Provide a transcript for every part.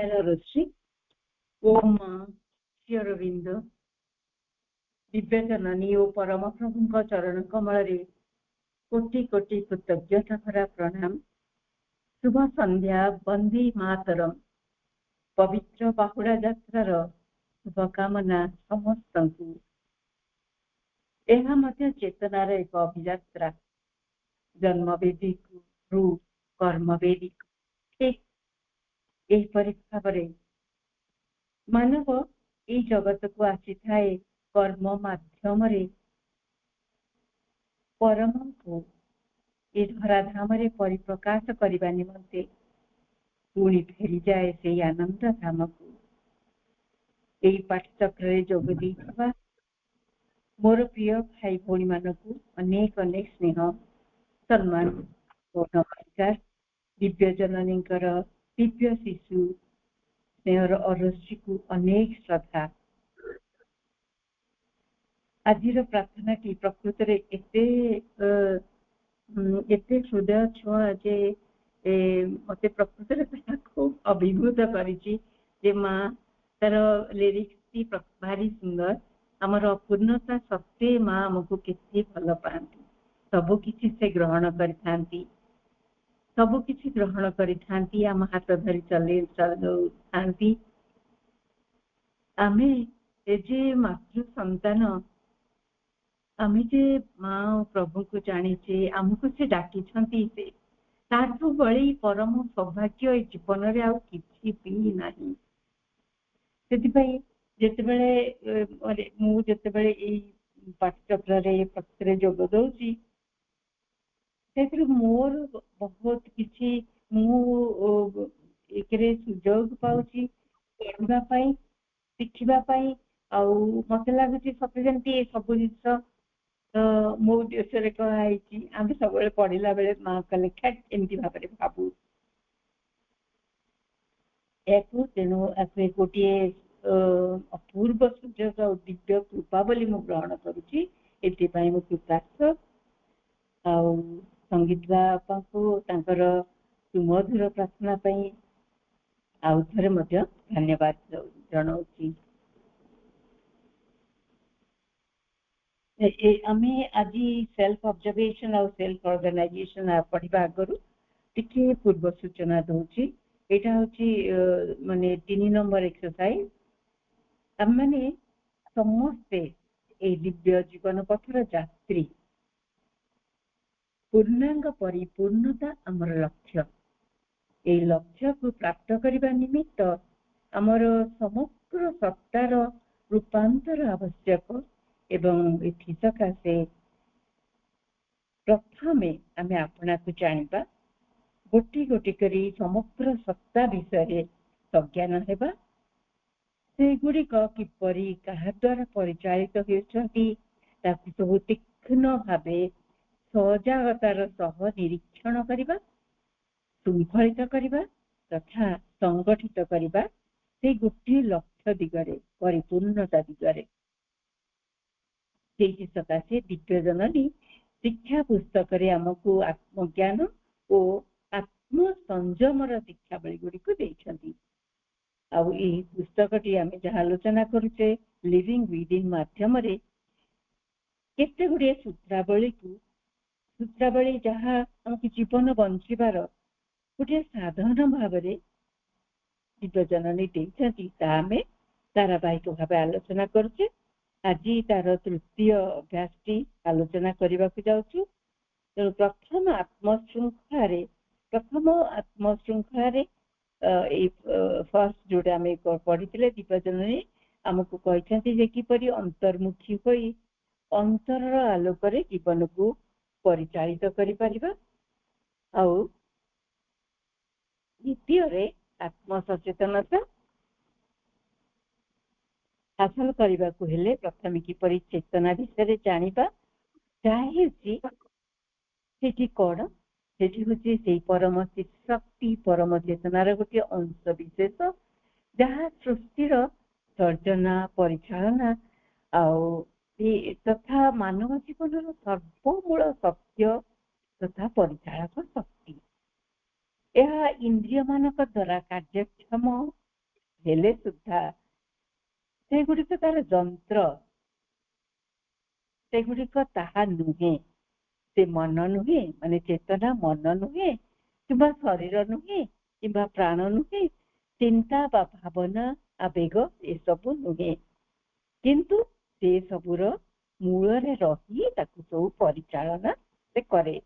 ऋषि ओम श्री अरविंद दिव्य जननी ओ परम प्रभु चरण कमल कोटि कोटि कृतज्ञता भरा प्रणाम। शुभ संध्या वंदे मातरम। पवित्र बाहुड़ा यात्रार शुभकामना समस्त चेतनार एक अभियात्रा जन्मवेदी रु कर्मवेदी ठीक एपरि भाव मानव ये जगत को आसी थाए कर्म माध्यम परम को ये धराधाम परिप्रकाश करने निमंते पुणी फेरी जाए से आनंद धाम को यही पाठचक्र जोग देइथिबा मोर प्रिय भाई भौणी मानकु अनेक अनेक स्नेह सम्मान और नमस्कार। दिव्य जननींकर दिव्य शिशु स्नेहर अरसी को अनेक श्रद्धा। आजिर प्रार्थना की प्रकृत रे एते हृदय छुआ जे मते प्रकृत रे खूब अभिभूत करिछि जे माँ तार लिरिक्स भारी सुंदर। आमर अपूर्णता सत्ते माँ आमको केते भल पाती सबु किछि से ग्रहण करिथांती सबु किछि ग्रहण करिथांती आम हाथ धरी चले थांती। आमे जे मातृ संतान आमे जे माँ प्रभु को जानिचे आमको से डाकी छंती से ताठू बड़ी परम सौभाग्य ए जीवन रे आउ किछि भी नाही। सेतिपई जेतेबेले मु जेतेबेले ए पाठचक्र रे पत्र जोग दउची सेतिर मोर बहुत किछि मु एकरे सुजोग पाउची पढ़िबा पई शिखिबा पई आउ मते लागुची सते जेंती सब जिंस मो देश रे कहाइची आमे सबले पढ़िला बेले माँ का लेखा एमती भाबरे भाबू एकु तेनु आसे गोटिए अपूर्व सुजोग और दिव्य कृपा बोली मु ग्रहण करूची। एति पई मु कृतार्थ आउ संगीत बापा को तांकर सुमधुर प्रार्थना पई आउ थरे मध्य धन्यवाद जनाउची। आमे आज सेल्फ ऑब्जर्वेशन और सेल्फ ऑर्गेनाइजेशन पढ़िबा आगरु टिके पूर्व सूचना दउची। एटा होची माने 3 नंबर एक्सरसाइज। हम माने समस्ते ए दिव्य जीवन पथर यात्री पूर्णांग परिपूर्णता आमर लक्ष्य। ए लक्ष्य को प्राप्त करबा निमित्त आमर समग्र सत्तार रूपांतर आवश्यक एवं एथि सकाशे प्रथमे आमे आपना को जानिबा गोटी गोटी करी समग्र सत्ता विषय सज्ञान हेबा से गुड़िक किपरि कहा द्वारा परिचालित होउछंती ताकु सब तीक्ष्ण भावे सजागतार सह निरीक्षण करिबा शृंखलित करिबा तथा संगठित करिबा से गोटी लक्ष्य दिगरे परिपूर्णता दिगरे। सेहि सकाशे दिव्य जननी शिक्षा पुस्तक रे हमकु आत्मज्ञान और आत्म संयमर शिक्षा बळी गुडी को देइछंती। आउ ए पुस्तकटी आमे जहा आलोचना करूचे लिविंग विद इन माध्यम रे केते गुडी सूत्रावली जहा हमकु जीवन बंचिबार गोटे साधारण भाव रे दिव्य जननी देइछंती ता आमे धारावाहिक भाव आलोचना करूचे। आज तार तृतीय अभ्यास आलोचना करने को जाऊँ। तो प्रथम आत्मश्रृंखला फर्स्ट जोटा आम पढ़ी दिव्य जननी आमको कहते किपरि अंतर्मुखी होई अंतर आलोक जीवन को परिचालित करिपरिबा। आउ द्वितीय आत्मसचेतनता हासिल करने को हेले प्रथम किपरि चेतना विषय जानिबा चाहिए सेठी कौन सेठी होची से परम शक्ति परम चेतनार गोटे अंश विशेष जहाँ सृष्टिर सर्जना परिचालना आउ तथा मानव जीवन सर्वमूल सत्य तथा परिचालक शक्ति। यह इंद्रिय मानक द्वारा कार्यक्षम ହେଲେ ସୁଦ୍ଧା ସେଗୁଡ଼ିକ ତାର ଯନ୍ତ୍ର, ସେଗୁଡ଼ିକ ତାହା ନୁହେଁ। ସେ ମନ ନୁହେଁ, ମାନେ ଚେତନା ମନ ନୁହେଁ, କିମ୍ବା ଶରୀର ନୁହେଁ, କିମ୍ବା ପ୍ରାଣ ନୁହେଁ, ଚିନ୍ତା ବା ଭାବନା ଆବେଗ ଏସବୁ ନୁହେଁ। କିନ୍ତୁ ସେ ସବୁର ମୂଳରେ ରହି ତାକୁ ସବୁ ପରିଚାଳନା ସେ କରେ।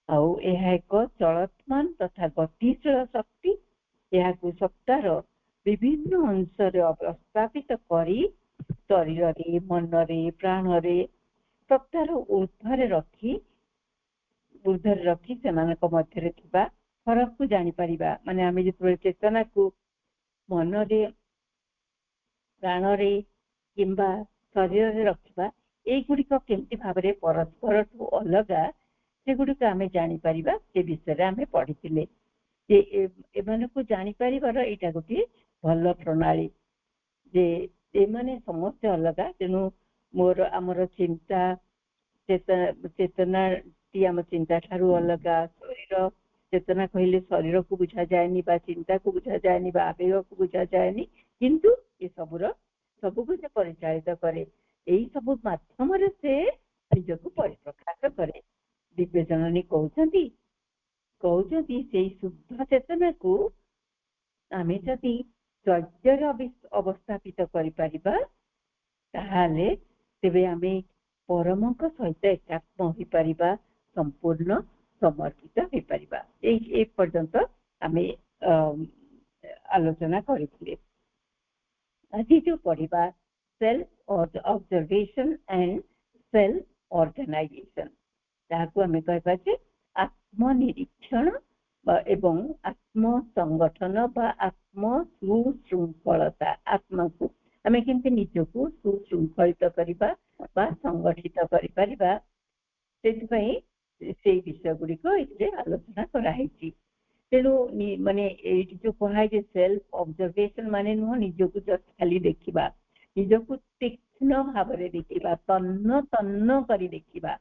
ଆଉ ଏହା ଏକ ଚଳତ୍ମାନ ତଥା ଗତିଶୀଳ ଶକ୍ତି। ଏହାକୁ ସତ୍ତାର ବିଭିନ୍ନ ଅଂଶରେ ଅବସ୍ଥାପିତ କରି ଶରୀରରେ, ମନରେ, ପ୍ରାଣରେ, ସତ୍ତାର ଊର୍ଦ୍ଧ୍ୱରେ ରଖି ସେମାନଙ୍କ ମଧ୍ୟରେ ଥିବା ଫରକକୁ ଜାଣିପାରିବା। ମାନେ ଆମେ ଯେତେବେଳେ ଚେତନାକୁ ମନରେ, ପ୍ରାଣରେ କିମ୍ବା ଶରୀରରେ ରଖିବା, ଏଇଗୁଡ଼ିକ କେମିତି ଭାବରେ ପରସ୍ପରଠୁ ଅଲଗା ସେଗୁଡ଼ିକ ଆମେ ଜାଣିପାରିବା। ସେ ବିଷୟରେ ଆମେ ପଢିଥିଲେ ଯେ ଏମାନଙ୍କୁ ଜାଣିପାରିବାର ଏଇଟା ଗୋଟିଏ ଭଲ ପ୍ରଣାଳୀ ଯେ ଏମାନେ ସମସ୍ତେ ଅଲଗା। ତେଣୁ ଆମର ଚିନ୍ତା, ଚେତନାଟି ଆମ ଚିନ୍ତା ଠାରୁ ଅଲଗା। ଶରୀର, ଚେତନା କହିଲେ ଶରୀରକୁ ବୁଝାଯାଏନି ବା ଚିନ୍ତାକୁ ବୁଝାଯାଏନି ବା ଆବେଗକୁ ବୁଝାଯାଏନି, କିନ୍ତୁ ଏ ସବୁକୁ ସେ ପରିଚାଳିତ କରେ। ଏଇ ସବୁ ମାଧ୍ୟମରେ ସେ ନିଜକୁ ପରିପ୍ରକାଶ କରେ। ଦିବ୍ୟ ଜନନୀ କହୁଛନ୍ତି ସେଇ ଶୁଦ୍ଧ ଚେତନାକୁ ଆମେ ଯଦି ଧୈର୍ଯ୍ୟରେ ଅବସ୍ଥାପିତ କରିପାରିବା, ତାହେଲେ ତେବେ ଆମେ ପରମଙ୍କ ସହିତ ଏକାତ୍ମ ହୋଇପାରିବା, ସମ୍ପୂର୍ଣ୍ଣ ସମର୍ପିତ ହୋଇପାରିବା। ଏ ପର୍ଯ୍ୟନ୍ତ ଆମେ ଆଲୋଚନା କରିଥିଲେ। ଆଜି ଯୋଉ ପଢିବା self observation and self organisation, ତାହାକୁ ଆମେ କହିବା ଯେ ଆତ୍ମନିରୀକ୍ଷଣ ଏବଂ ଆତ୍ମ ସଂଗଠନ ବା ଆତ୍ମ ସୁଶୃଙ୍ଖଳତା। ଆତ୍ମାକୁ ଆମେ କେମିତି ନିଜକୁ ସୁଶୃଙ୍ଖଳିତ କରିବା ବା ସଂଗଠିତ କରିପାରିବା, ସେଥିପାଇଁ ସେଇ ବିଷୟ ଗୁଡିକ ଏଥିରେ ଆଲୋଚନା କରାହେଇଛି। ତେଣୁ ମାନେ ଏଇଠି ଯୋଉ କୁହାଯାଇଛି ସେଲ୍ଫ ଅବଜର୍ଭେସନ ମାନେ ନୁହଁ ନିଜକୁ ଜଷ୍ଟ ଖାଲି ଦେଖିବା, ନିଜକୁ ତୀକ୍ଷ୍ଣ ଭାବରେ ଦେଖିବା, ତନ୍ନ କରି ଦେଖିବା,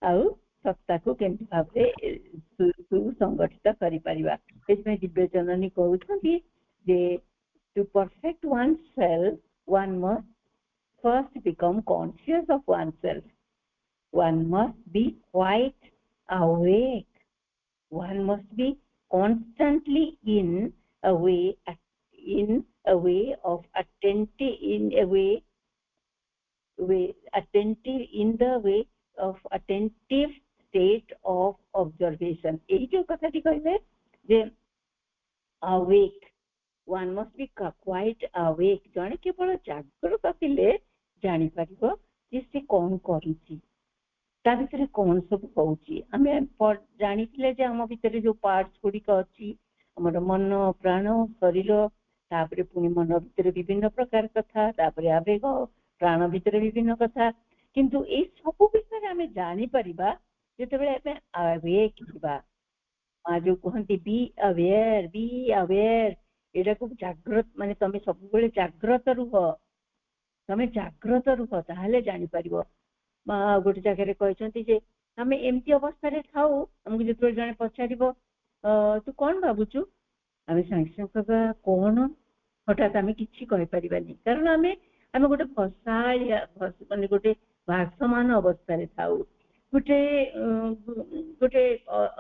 ଆଉ ସତ୍ତାକୁ କେମିତି ଭାବରେ ସୁସଂଗଠିତ କରିପାରିବା। ସେଥିପାଇଁ ଦିବ୍ୟ ଜନନୀ କହୁଛନ୍ତି ଯେ to perfect oneself, one must first become conscious of oneself. One must be quite awake. One must be constantly in a way of attentive, attentive state of observation. এই যে কথাটি কইলে যে awake, one must be quite awake. ଜଣେ କେବଳ ଜାଗ୍ରତ ଥିଲେ ଜାଣିପାରିବ ଯେ ସେ କଣ କରୁଛି, ତା ଭିତରେ କଣ ସବୁ ହଉଛି। ଆମେ ଜାଣିଥିଲେ ଯେ ଆମ ଭିତରେ ଯୋଉ ପାର୍ଟସ ଗୁଡିକ ଅଛି, ଆମର ମନ, ପ୍ରାଣ, ଶରୀର, ତାପରେ ପୁଣି ମନ ଭିତରେ ବିଭିନ୍ନ ପ୍ରକାର କଥା, ତାପରେ ଆବେଗ, ପ୍ରାଣ ଭିତରେ ବିଭିନ୍ନ କଥା। କିନ୍ତୁ ଏଇ ସବୁ ବିଷୟରେ ଆମେ ଜାଣିପାରିବା ଯେତେବେଳେ ଆମେ ଆୱେକ୍ ଥିବା। ମା ଯୋଉ କୁହନ୍ତି ବି ଆୱେୟାର, ଏଇଟାକୁ ଜାଗ୍ରତ, ମାନେ ତମେ ସବୁବେଳେ ଜାଗ୍ରତ ରୁହ, ତାହେଲେ ଜାଣିପାରିବ। ମା ଗୋଟେ ଜାଗାରେ କହିଛନ୍ତି ଯେ ଆମେ ଏମିତି ଅବସ୍ଥାରେ ଥାଉ, ଆମକୁ ଯେତେବେଳେ ଜଣେ ପଚାରିବ ତୁ କଣ ଭାବୁଛୁ, ଆମେ ସାଙ୍ଗେ ସାଙ୍ଗେ କହିବା କଣ, ହଠାତ୍ ଆମେ କିଛି କହିପାରିବାନି, କାରଣ ଆମେ ଗୋଟେ ମାନେ ଗୋଟେ ଭାସମାନ ଅବସ୍ଥାରେ ଥାଉ, ଗୋଟେ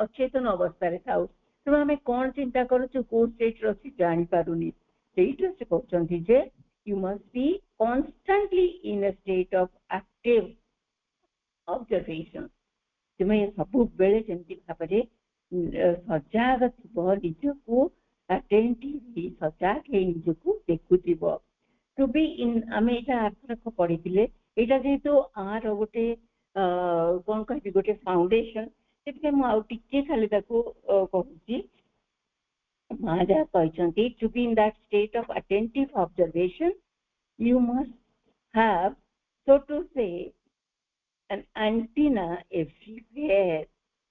ଅଚେତନ ଅବସ୍ଥାରେ ଥାଉ। ତେଣୁ ଆମେ କଣ ଚିନ୍ତା କରୁଛୁ, କୋଉ ଷ୍ଟେଟରେ ଅଛି ଜାଣିପାରୁନି। ସେଇଟା ସେ କହୁଛନ୍ତି ଯେ you must be constantly in a state of active observation. ତୁମେ ସବୁବେଳେ ଯେମିତି ଭାବରେ ସଜାଗ ଥିବ, ନିଜକୁ attentively ସଜାଗ ହେଇ ନିଜକୁ ଦେଖୁଥିବ। To be in, ଆମେ ଏଇଟା ଆରଥରକ ପଢିଥିଲେ, ଏଇଟା ଯେହେତୁ ଆର ଗୋଟେ କଣ କହିବି ଗୋଟେ ଫାଉଣ୍ଡେସନ, ସେଥିପାଇଁ ମୁଁ ଆଉ ଟିକେ ଖାଲି ତାକୁ କହୁଛି। ମା ଯାହା କହିଛନ୍ତି, to be in that state of attentive observation, you must have, so to say, an antenna everywhere,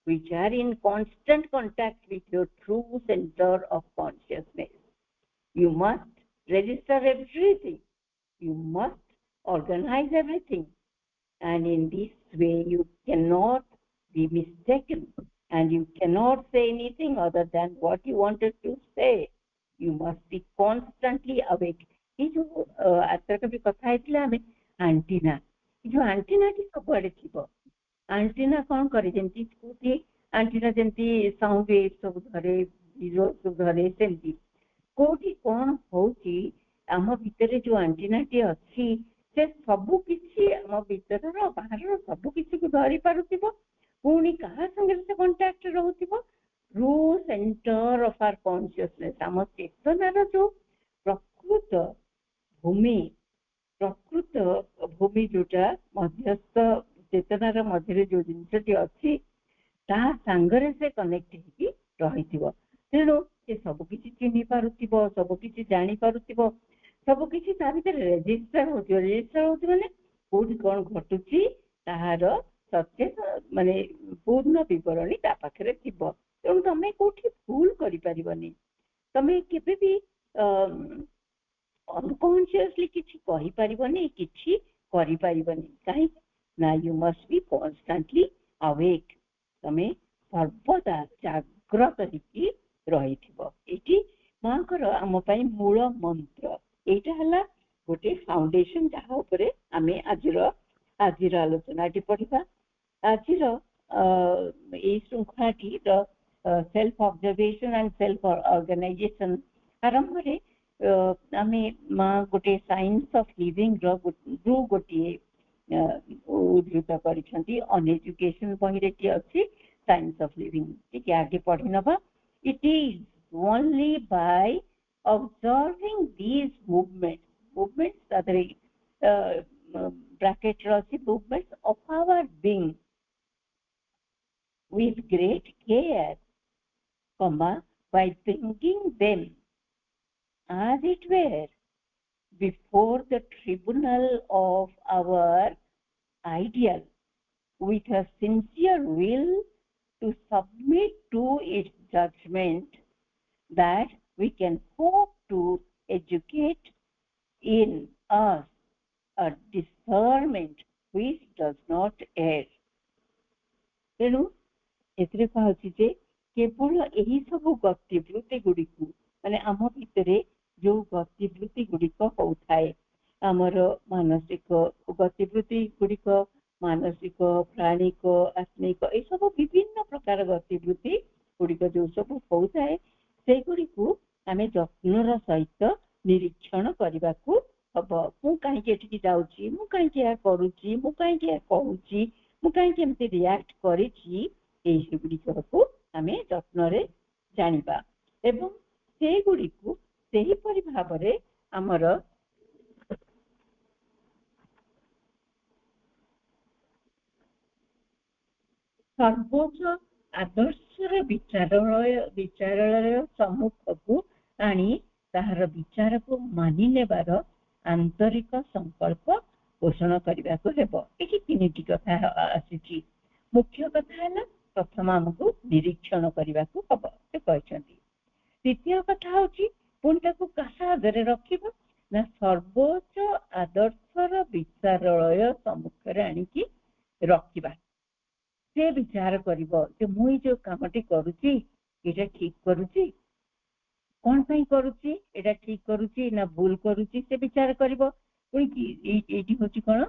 which are in constant contact with your true center of consciousness. You must register everything. You must organize everything. And in this way, you cannot be mistaken. And you cannot say anything other than what you wanted to say. you must be constantly awake. ये जो आतर भी कथा हैतिला हमें antenna जो antenna T सब आड़े थिबो एंटीना कौन करे जेंती कोठी एंटीना जेंती साउंड वेव सब धरे जीरो सब धरे सेंती कोठी कौन होची आम भितर जो एंटीना टी अछि से सब किछि आम भितर रो बाहर रो सब किछि को धरि पारुतिबो पुणी कहा संगे से कांटेक्ट रहउतिबो रू सेंटर ऑफ आवर कॉन्शियसनेस आम चेतनार जो प्रकृत भूमि जोटा मध्यस्थ चेतनार मध्य जो जिनसटी अच्छी ता सांगरे से कनेक्ट होगी रहिथिबो तेणु से सब किछि चिन्हि पारुथिबो सब किछि जानि पारुथिबो सब किछि ता भीतर रेजिस्टर होती माने कोठी कोन घटुची ताहार सत्य माने पूर्ण विवरणी ता पाखरे थिबो तेणु तमे कोठी भूल करि परिबनी तमे केबे भी अनकॉन्शियसली किछि कहि परिबनी किछि करि परिबनी काहे ना you must be constantly awake तमे सर्वदा जाग्रत होइकी रहिथिबो एठी मांकर आम पई मूल मंत्र एटा हला गोटे फाउंडेशन जहा उपरे आमे आजिर आलोचना टी पढिबा आजिर ए श्रृंखलाटी the self observation and self organization आरंभ रे आमे गोटे साइंस ऑफ लिविंग रो गोटे उद्धृत करिसेंती ऑन एजुकेशन बहिरे की अछि साइंस ऑफ लिविंग ठीक आगे पढ़ी नबा it is only by observing these movements तादरे ब्रैकेट रसी movements of our being with great care by bringing them as it were before the tribunal of our ideal with a sincere will to submit to its judgment that we can hope to educate in us a discernment which does not err. तेणु एथरे कहछि जे केवल एही सब गतिवृत्ति गुड़िक माने आम भितरे जो गतिवृत्ति गुड़िक होउथाए आमर मानसिक गतिवृत्ति गुड़िक मानसिक प्राणिक आत्मिक ए सब विभिन्न प्रकार गतिवृत्ति गुड़िक जो सब होउथाए से गुड़िक आमे जत्नर सहित निरीक्षण करबा को हबो मु काहे के एठी जाउची मु काहे के या करूची मु काहे के या कहूची मु काहे के एमते रिएक्ट करिची एही गुड़िक को आमे जत्नरे जानिबा एवं से गुड़िक सेही परि भाबरे हमर सर्वोच्च आदर्शर विचारालय सम्मुख को आनी ताहार विचार को मानि नेबार आंतरिक संकल्प पोषण करबा को हेबो एठी तीनटी कथा आसीची मुख्य कथा है प्रथम हमको निरीक्षण करबा को हबो से कहछंती द्वितीय कथा होची पुण्य को कहा आगे रखिबा ना सर्वोच्च आदर्शर विचारालय सम्मुख रे आनी की रखिबा से विचार करिबो जे मुई जो कामटी करूची एटा ठीक करूची कोन पई करूची एटा ठीक करूची ना भूल करूची से विचार करिबो पुणी की एटी होची कोन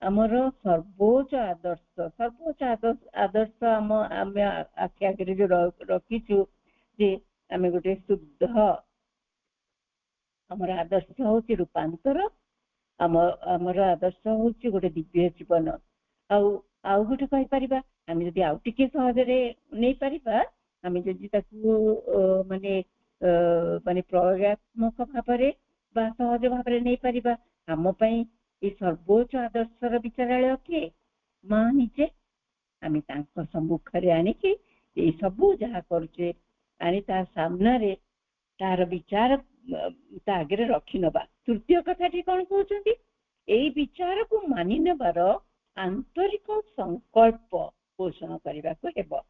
आमर सर्वोच्च आदर्श आम आमे आखि आगे जो रखीचु जे आमे गोटे शुद्ध आमर आदर्श होची रूपांतर आमर आदर्श होची गोटे दिव्य जीवन आउ गोटे कहि परिबा आमे जदि आउ टिके सहजरे नै परिबा आमे जदि ताकू माने प्रयोगात्मक भावरे बा सहज भावरे नै परिबा हम पई ए सर्वोच्च आदर्शर विचारालय के मां निजे आमे तांको सम्मुखरे आनी कि ए सबु जहा करछे आनी ता सामना रे तार विचार ता आगे रखी नबा तृतीय कथाटी कोन कहउछंती एई विचार को मानि नेबार आंतरिक संकल्प पोषण करबा को हेबो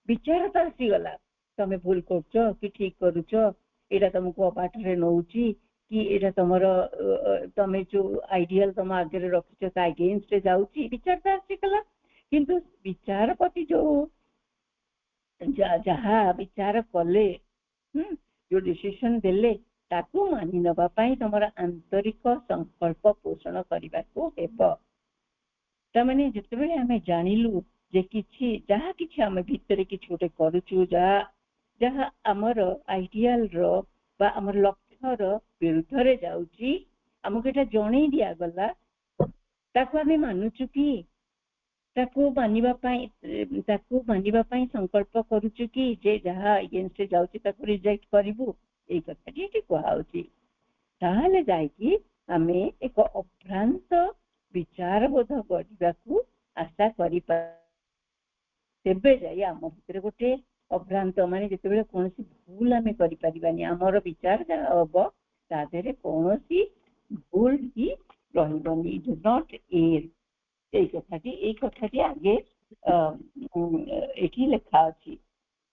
विचार त आसी गला तमे भूल करछो कि ठीक करूछो एटा तुमको अपाठरे नउची कि एटा तमरो तमे जो आइडियल तम आगे रखिछो ता अगेंस्ट जाउची विचार त आसी गला किंतु विचार प्रति जो जहा विचार कले जो डिसीजन देले ताकू मानि नबा पई तमरा आंतरिक संकल्प पोषण करबा को हेबो तमने जतबे हमें जानिलु जे किछि जहा किछि हम भीतर किछि गोटे करूछु जहा हमर आइडियल रो बा हमर लक्ष्य रो विरुद्ध रे जाउची हमके एटा जणै दिया गला ताकू हमें मानुछु कि ताकू मानिबा पई संकल्प करूछु कि जे जहा अगेंस्ट जाउची ताकू रिजेक्ट करिवु एई कथा ठीक कहउची ताहले जाय कि हमें एक अभ्रांत विचार बोध गढ़िबाकू आशा करि तेबे जाई आम भितर गोटे अभ्रांत माने जेतेबेले कोनोसी भूल हमें करि परिबानी हमर विचार हबो तादेरे कोनोसी भूल ही रहिबनी डू नॉट एर এই কথাটি আগে এটি লেখা আছে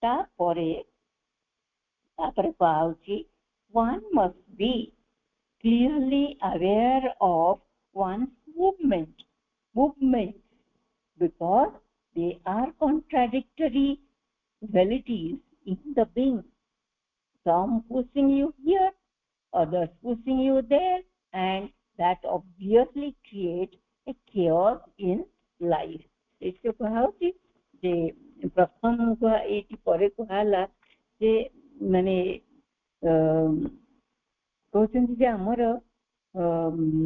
তারপরে কোয়া হচ্ছে one must be clearly aware of one's movement because they are contradictory realities in the being, some pushing you here, others pushing you there, and that obviously create a chaos in life. इसको कहा कि जे प्रथम को eighty परे कहला जे माने कहउछन जे हमर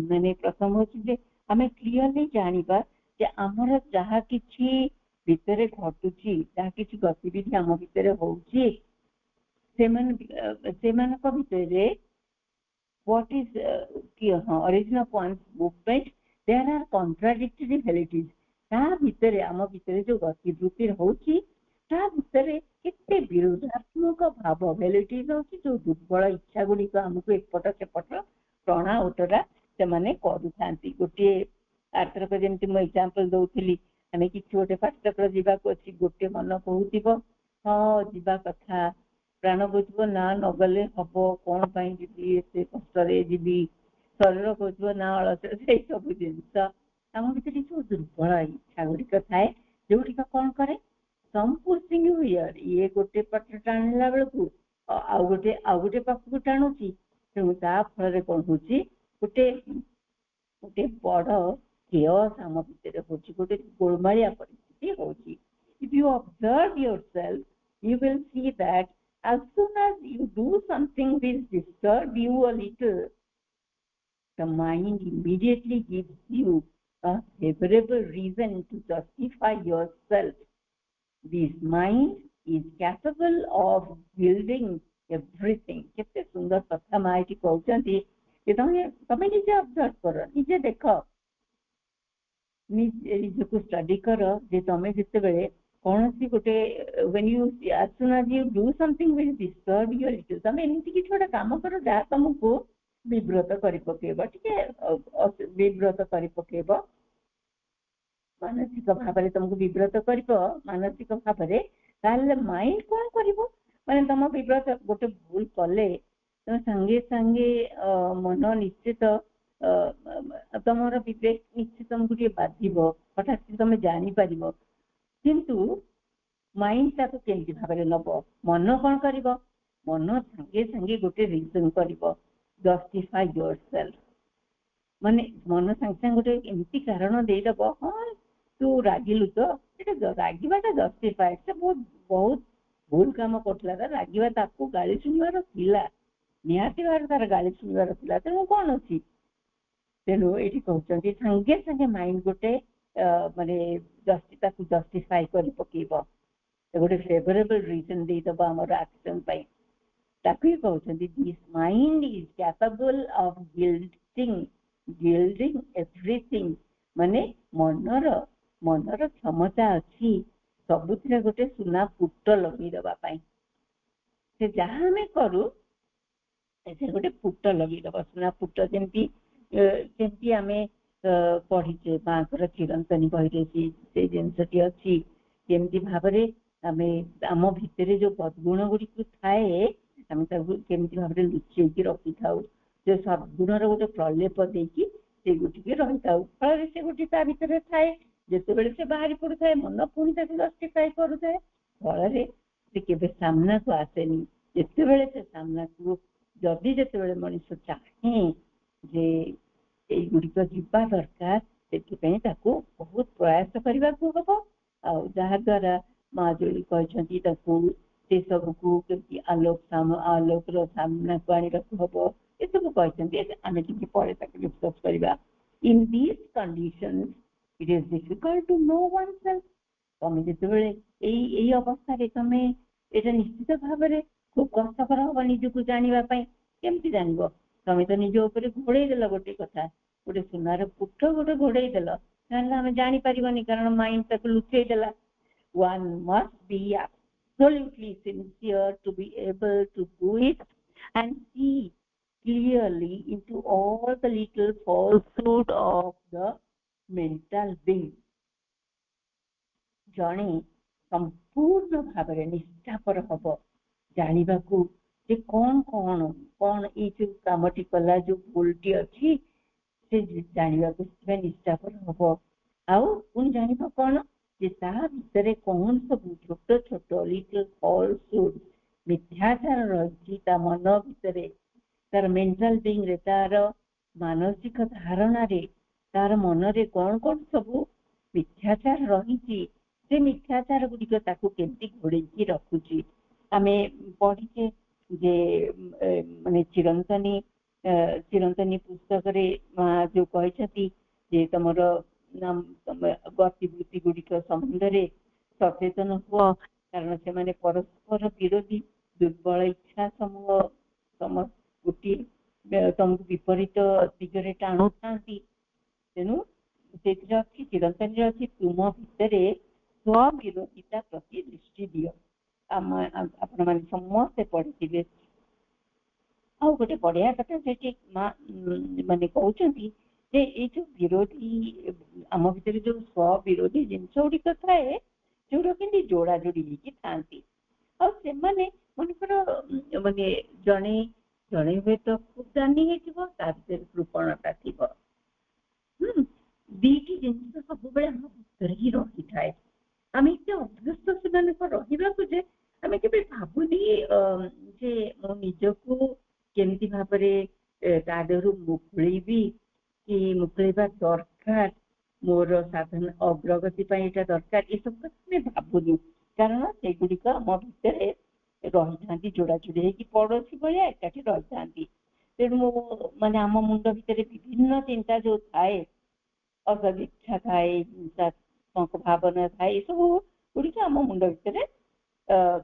माने प्रथम होछि जे हमें क्लियरली जानिबा जे हमर जहा किछि भितरे घटुछि जहा किछि गतिविधि हम भितरे होउछि सेमान को भितरे what is origin of one's movement, there are contradictory realities ता भितरे आम भितरे जो गतिवृत्ति होउछि ता भितरे केते विरोधात्मक भाव वेलिटीज होउछि जो दुर्बल इच्छा गुडी को हमको एकपट सेपट प्रणा उतरा से माने करूथांती गोटे आर्तर जेंति म एग्जांपल दउथिली हमें किछि गोटे पाठ्यक्रम जीवा को अछि गोटे मन कहउतिबो हां जीवा कथा प्राण बुझबो ना नगले हबो कोन पई जीवी एते कष्टरे जीवी शरीर बुझबो ना अलस से सब जिंस हम भितरी जो दुर्बल इच्छा गुडी थाए जोटी का कोन करे सम पुशिंग यू हियर ये गोटे पट टाणला बेलकू आ गोटे पाखु टाणुची तेणु ता फल रे कोन होची गोटे बड़ chaos हम भितर होची गोटे गोलमालिया परिस्थिति होची if you observe yourself you will see that as soon as you do something which disturb you a little the mind immediately gives you a favorable reason to justify yourself. This mind is capable of building everything. कितने सुंदर कथा mighty कहउछंती कि तमे निजे observe करो निजे देखो निजे को स्टडी करो जे तमे जिते बेले कौन सी गोटे when you as soon as you do something which disturb your little तमे एमती कि छोटा काम करो जा तुमको विब्रत करि पकेबा ठीक विब्रत करि पकेबा मानसिक भाव तुमको विब्रत कर मानसिक भाव ताले माइंड कौन करिवो माने तुम विब्रत गोटे भूल कले तुम संगे संगे मन निश्चित तुमर विवेक निश्चित तुमको टे बाधिबो हठात तुम जानि परिबो किंतु माइंड ताको केंति भाबरे नबो मन कौन करिवो मन संगे संगे गोटे रीजन करिवो जस्टिफाई योरसेल्फ माने मन संगे संगे गोटे एमती कारण दे दबो हां तू रागिलु तो एटा रागिबाटा जस्टिफाइड से बहुत भूल काम करथला रागिबा ताको गाली सुनिवार थिला निहाती बार तार गाली सुनिवार थिला तेणु कौन अछि तेणु एठी कहउछन्ती संगे संगे माइंड गोटे माने जस्टिफाई कर पकेबो गोटे फेवरेबल रीजन दे दबा हमर एक्शन पाई ताकि कहउछन्ती this mind is capable of gilding everything माने मनर क्षमता अच्छी सबुथिरे गोटे सुना पुट लगी दबा पाई से जहां हमें करू से गोटे पुट लगी दबा सुना पुट जेमती हमें पढ़ीचे माकर चिरंतनी कही से जिनसटी अच्छी केमती भावरे आमे आम भितरे जो सद्गुण गुड़ी थाए आम केमती भावरे लुचेकी रखी थाउ जो सद्गुणर गोटे प्रलेप देकी से गोटी रही थाउ फल से गोटी ता भितरे थाए जिते बेले से बाहरी पड़ू थाए मन पुणी जस्टिफाई करू थाए फल से केबे सामना को आसेनी ଯେତେବେଳେ ସେ ସାମ୍ନାକୁ ଯଦି ଯେତେବେଳେ ମଣିଷ ଚାହେଁ ଯେ ଏଇଗୁଡ଼ିକ ଯିବା ଦରକାର, ସେଥିପାଇଁ ତାକୁ ବହୁତ ପ୍ରୟାସ କରିବାକୁ ହବ। ଆଉ ଯାହା ଦ୍ୱାରା ମା ଯୋଡ଼ି କହିଛନ୍ତି ତାକୁ ସେ ସବୁକୁ କେମିତି ଆଲୋକର ସାମ୍ନାକୁ ଆଣିବାକୁ ହବ, ଏସବୁ କହିଛନ୍ତି। ଆମେ ଟିକେ ପରେ ତାକୁ ଡିସ୍କସ୍ କରିବା। In these conditions, it is difficult to know oneself. ତମେ ଯେତେବେଳେ ଏଇ ଅବସ୍ଥାରେ ତମେ ଏଇଟା ନିଶ୍ଚିତ ଭାବରେ ଖୁବ କଷ୍ଟକର ହବ ନିଜକୁ ଜାଣିବା ପାଇଁ। କେମିତି ଜାଣିବ? ତମେ ତ ନିଜ ଉପରେ ଘୋଡେଇ ଦେଲ ଗୋଟେ କଥା, ଗୋଟେ ସୁନାର ପୁଟ ଗୋଟେ ଘୋଡେଇ ଦେଲ, ତାହେଲେ ଆମେ ଜାଣିପାରିବନି, କାରଣ ମାଇଣ୍ଡ ତାକୁ ଲୁଚେଇ ଦେଲା। One must be absolutely sincere to be able to do it and see clearly into all the little falsehood of the mental being. ଜଣେ ସମ୍ପୂର୍ଣ୍ଣ ଭାବରେ ନିଷ୍ଠାପର ହବ ଜାଣିବାକୁ ଯେ କଣ ଏଇ ଯୋଉ କାମଟି କଲା, ଯୋଉ ଭୁଲଟି ଅଛି, ସେ ଜାଣିବାକୁ ସେଥିପାଇଁ ନିଷ୍ଠାପର ହବ। ଆଉ ପୁଣି ଜାଣିବ କଣ ଯେ ତା ଭିତରେ କଣ ସବୁ ଛୋଟ ଛୋଟ ଲିଟଲ ଫଲସୁଡ୍ ମିଥ୍ୟାଚାର ରହିଛି ତା ମନ ଭିତରେ, ତାର ମେଣ୍ଟାଲ ବିଙ୍ଗରେ, ତାର ମାନସିକ ଧାରଣାରେ, ତାର ମନରେ କଣ ସବୁ ମିଥ୍ୟାଚାର ରହିଛି, ସେ ମିଥ୍ୟାଚାର ଗୁଡିକ ତାକୁ କେମିତି ଘୋଡେଇକି ରଖୁଛି। ଆମେ ପଢିଛେ ଯେ ମାନେ ଚିରନ୍ତନୀ ପୁସ୍ତକରେ ମା ଯୋଉ କହିଛନ୍ତି ଯେ ତମର ଗତିବୃତ୍ତି ଗୁଡିକ ସମ୍ବନ୍ଧରେ ସଚେତନ ହୁଅ, କାରଣ ସେମାନେ ପରସ୍ପର ବିରୋଧୀ ଦୁର୍ବଳ ଇଚ୍ଛା ସମୂହ ଗୋଟିଏ ତମକୁ ବିପରୀତ ଦିଗରେ ଟାଣୁଥାନ୍ତି। ତେଣୁ ସେଥିରେ ଅଛି, ଚିରନ୍ତନୀରେ ଅଛି, ତୁମ ଭିତରେ ସ୍ୱବିରୋଧିତା ପ୍ରତି ଦୃଷ୍ଟି ଦିଅ। ଆପଣମାନେ ସମସ୍ତେ ପଢିଥିବେ। ଆଉ ଗୋଟେ ବଢିଆ କଥା ସେଠି ମା ମାନେ କହୁଛନ୍ତି ଯେ ଏଇ ଯୋଉ ବିରୋଧୀ ଆମ ଭିତରେ ଯୋଉ ସ୍ୱବିରୋଧୀ ଜିନିଷ ଗୁଡିକ ଥାଏ, ଯୋଉଟା କେମିତି ଯୋଡା ଯୋଡି ହେଇକି ଥାନ୍ତି, ଆଉ ସେମାନେ ମନେକର ମାନେ ଜଣେ ହୁଏତ ଖୁବ ଦାନୀ ହେଇଥିବ, ତା ଭିତରେ କୃପଣତା ଥିବ। ଦିଟି ଜିନିଷ ସବୁବେଳେ ଆମ ଭିତରେ ହିଁ ରହିଥାଏ। ଆମେ ଏତେ ଅଭ୍ୟସ୍ତ ସେମାନଙ୍କ ରହିବାକୁ ଯେ ଆମେ କେବେ ଭାବୁନି ଯେ ମୁଁ ନିଜକୁ କେମିତି ଭାବରେ ତା ଦେହରୁ ମୁକୁଳିବି କି ମୁକୁଳିବା ଦରକାର, ମୋର ସାଧନ ଅଗ୍ରଗତି ପାଇଁ ଏଇଟା ଦରକାର, ଏସବୁ କଥା ଆମେ ଭାବୁନି। କାରଣ ସେଗୁଡିକ ଆମ ଭିତରେ ରହିଥାନ୍ତି, ଯୋଡାଯୋଡି ହେଇକି ପଡୋଶୀ ଭଳିଆ ଏକାଠି ରହିଥାନ୍ତି। ତେଣୁ ମାନେ ଆମ ମୁଣ୍ଡ ଭିତରେ ବିଭିନ୍ନ ଚିନ୍ତା ଯୋଉ ଥାଏ, ଅସଦିଚ୍ଛା ଥାଏ, ହିଂସାତ୍ମକ ଭାବନା ଥାଏ, ଏସବୁ ଗୁଡିକ ଆମ ମୁଣ୍ଡ ଭିତରେ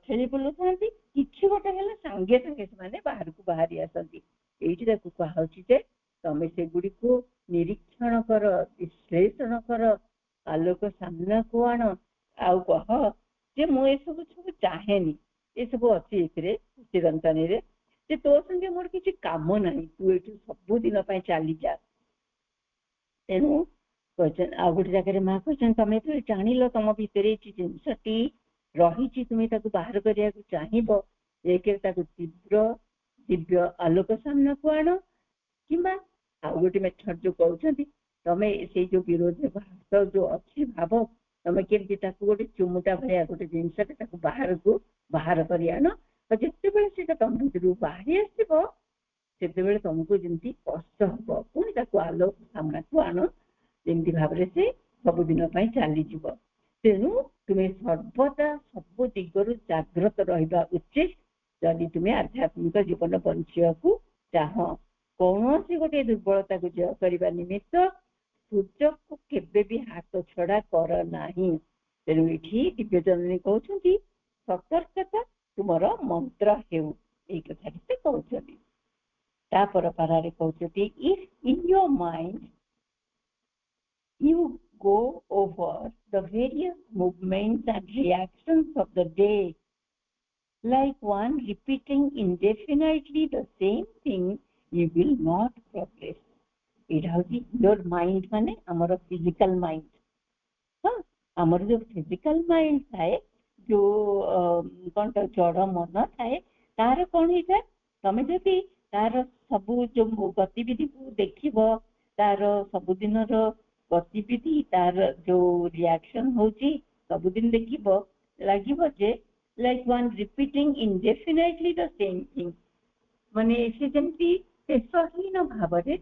ଖେଳି ବୁଲୁଥାନ୍ତି। କିଛି ଗୋଟେ ହେଲେ ସାଙ୍ଗେ ସାଙ୍ଗେ ସେମାନେ ବାହାରକୁ ବାହାରି ଆସନ୍ତି। ଏଇଠି ତାକୁ କୁହାହଉଛି ଯେ ତମେ ସେଗୁଡିକୁ ନିରୀକ୍ଷଣ କର, ବିଶ୍ଳେଷଣ କର, ଆଲୋକ ସାମ୍ନାକୁ ଆଣ, ଆଉ କହ ଯେ ମୁଁ ଏସବୁ ଚାହେଁନି, ଏସବୁ ଅଛି ଏଥିରେ ଚିରନ୍ତନୀରେ, ଯେ ତୋ ସଙ୍ଗେ ମୋର କିଛି କାମ ନାହିଁ, ତୁ ଏଠୁ ସବୁଦିନ ପାଇଁ ଚାଲିଯା। ତେଣୁ ଆଉ ଗୋଟେ ଜାଗାରେ ମା କହିଛନ୍ତି, ତମେ ତ ଜାଣିଲ ତମ ଭିତରେ ଏଇ ଜିନିଷଟି ରହିଛି, ତୁମେ ତାକୁ ବାହାର କରିବାକୁ ଚାହିଁବ, ଏକରେ ତାକୁ ଦିବ୍ୟ ଆଲୋକ ସାମ୍ନାକୁ ଆଣ, କିମ୍ବା ଆଉ ଗୋଟେ ମେଥଡ ଯୋଉ କହୁଛନ୍ତି, ତମେ ସେଇ ଯୋଉ ବିରୋଧୀ ଭାଷ ଯୋଉ ଅଛି ଭାବ, ତମେ କେମିତି ତାକୁ ଗୋଟେ ଚୁମୁଟା ଭଳିଆ ଗୋଟେ ଜିନିଷଟେ ତାକୁ ବାହାର କରି ଆଣ। ଯେତେବେଳେ ସେଟା ତମ ଭିତରୁ ବାହାରି ଆସିବ, ସେତେବେଳେ ତମକୁ ଯେମିତି କଷ୍ଟ ହବ, ପୁଣି ତାକୁ ଆଲୋକ ସାମ୍ନାକୁ ଆଣ, ଯେମିତି ଭାବରେ ସେ ସବୁଦିନ ପାଇଁ ଚାଲିଯିବ। ତେଣୁ ତୁମେ ସର୍ବଦା ସବୁ ଦିଗରୁ ଜାଗ୍ରତ ରହିବା ଉଚିତ ଯଦି ତୁମେ ଆଧ୍ୟାତ୍ମିକ ଜୀବନ ବଞ୍ଚିବାକୁ ଚାହଁ। କୌଣସି ଗୋଟେ ଦୁର୍ବଳତାକୁ ଜୟ କରିବା ନିମିତ୍ତ ସୁଯୋଗକୁ କେବେ ବି ହାତ ଛଡା କର ନାହିଁ। ତେଣୁ ଏଠି ଦିବ୍ୟଜନନୀ କହୁଛନ୍ତି, ସତର୍କତା ତୁମର ମନ୍ତ୍ର ହେଉ, ଏଇ କଥାଟି ସେ କହୁଛନ୍ତି। ତାପର ପାରାରେ କହୁଛନ୍ତି, if in your mind you go over the various movements and reactions of the day, like one repeating indefinitely the same thing, you will not progress. ଏଇଟା ହଉଛି your mind, ମାନେ ଆମର ଫିଜିକାଲ ମାଇଣ୍ଡ। ହଁ, ଆମର ଯୋଉ ଫିଜିକାଲ ମାଇଣ୍ଡ ଥାଏ, ଯୋଉ କଣ ଜଡ ମନ ଥାଏ, ତାର କଣ ହେଇଥାଏ, ତମେ ଯଦି ତାର ସବୁ ଯୋଉ ଗତିବିଧିକୁ ଦେଖିବ, ତାର ସବୁଦିନର ଗତିବିଧି, ତାର ଯୋଉ ରିଆକ୍ସନ ହଉଛି ସବୁଦିନ ଦେଖିବ, ଲାଗିବ ଯେ like one repeating indefinitely the same thing. ମାନେ ସେ ଯେମିତି ଶେଷହୀନ ଭାବରେ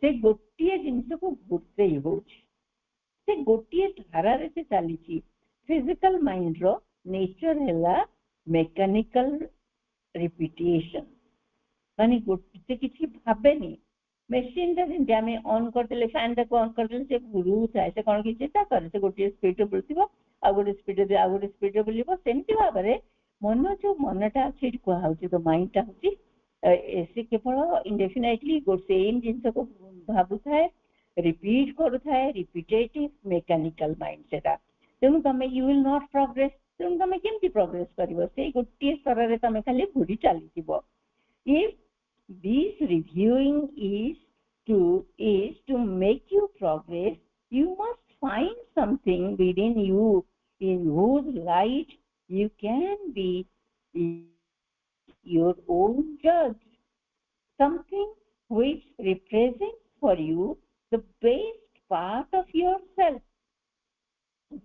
ସେ ଗୋଟିଏ ଜିନିଷକୁ ଗୁର୍ତେଇ ହଉଛି, ସେ ଗୋଟିଏ ଧାରାରେ ସେ ଚାଲିଛି। ଫିଜିକାଲ ମାଇଣ୍ଡର ନେଚର ହେଲା ମେକାନିକାଲ ରିପିଟେସନ, ମାନେ ସେ କିଛି ଭାବେନି। ମେସିନଟା ଯେମିତି ଆମେ ଅନ୍ କରିଦେଲେ, ଫ୍ୟାନଟାକୁ ଅନ୍ କରିଦେଲେ ସେ ଘୁରୁଥାଏ, ସେ କ'ଣ କିଛି ଚିନ୍ତା କରେ, ସେ ଗୋଟିଏ ସ୍ପିଡରେ ବୁଲୁଥିବ, ଆଉ ଗୋଟେ ସ୍ପିଡରେ ଆଉ ଗୋଟେ ସ୍ପିଡରେ ବୁଲିବ। ସେମିତି ଭାବରେ ମନ, ଯୋଉ ମନଟା ଅଛି ଏଠି କୁହାହଉଛି, ତ ମାଇଣ୍ଡଟା ହଉଛି ସେ କେବଳ ଇନଡେଫିନାଇଟଲି ସେମ୍ ଜିନିଷକୁ ଭାବୁଥାଏ, ରିପିଟ୍ କରୁଥାଏ, ରିପିଟେଟିଭ ମେକାନିକାଲ ମାଇଣ୍ଡ ସେଟା। ତେଣୁ ତମେ ୟୁ ୱିଲ୍ ନଟ୍ ପ୍ରୋଗ୍ରେସ। ତେଣୁ ତମେ କେମିତି ପ୍ରୋଗ୍ରେସ କରିବ? ସେଇ ଗୋଟିଏ ସ୍ତରରେ ତମେ ଖାଲି ଘୁରି ଚାଲିଥିବ। If this reviewing is to make you progress, you must find something within you in whose light you can be your own judge, something which represents for you the best part of yourself,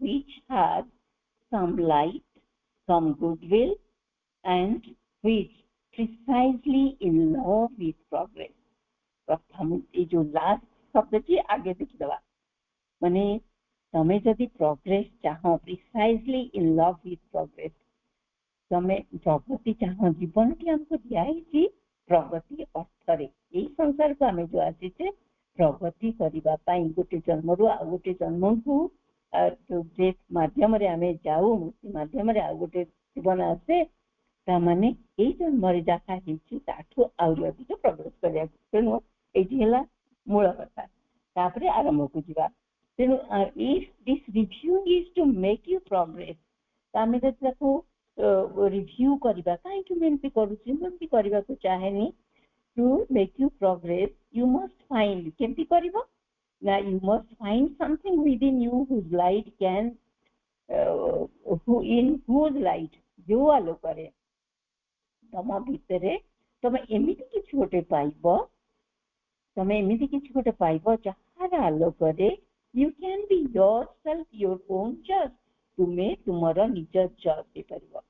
which has some light, some goodwill, and which precisely in love with progress. प्रथम ये जो last शब्द जी आगे देखिदवा, माने तमे जदि progress चाहो, precisely in love with progress, तमे प्रगति चाहो। जीवन की हमको दिया है प्रगति अर्थरे, यही संसार को आम जो आसी प्रगति करने, गोटे जन्म रु आ गोटे जन्म को डेथ मध्यम आम जाऊ, मृत्यु मध्यम आ गोटे जीवन आसे, ताने ये जन्म जहाँ होठू आहरी अधिक प्रोग्रेस करा। तेणु ये मूल कथा, तापर आरंभ को जीवा। तेणु if this review is to make you progress, आम रिव्यू करवा कहीं एमती करमती करने को चाहेनी। To make you progress you must find, केमती कर ना, you must find something within you whose light can, in whose light, जो आलोक तम भितर तमे एमती किसी गोटे पाइब, तमे एमती किसी गोटे पाइब jar Alok you can be yourself your own जज। तुमे तुमर निज जज हो पार,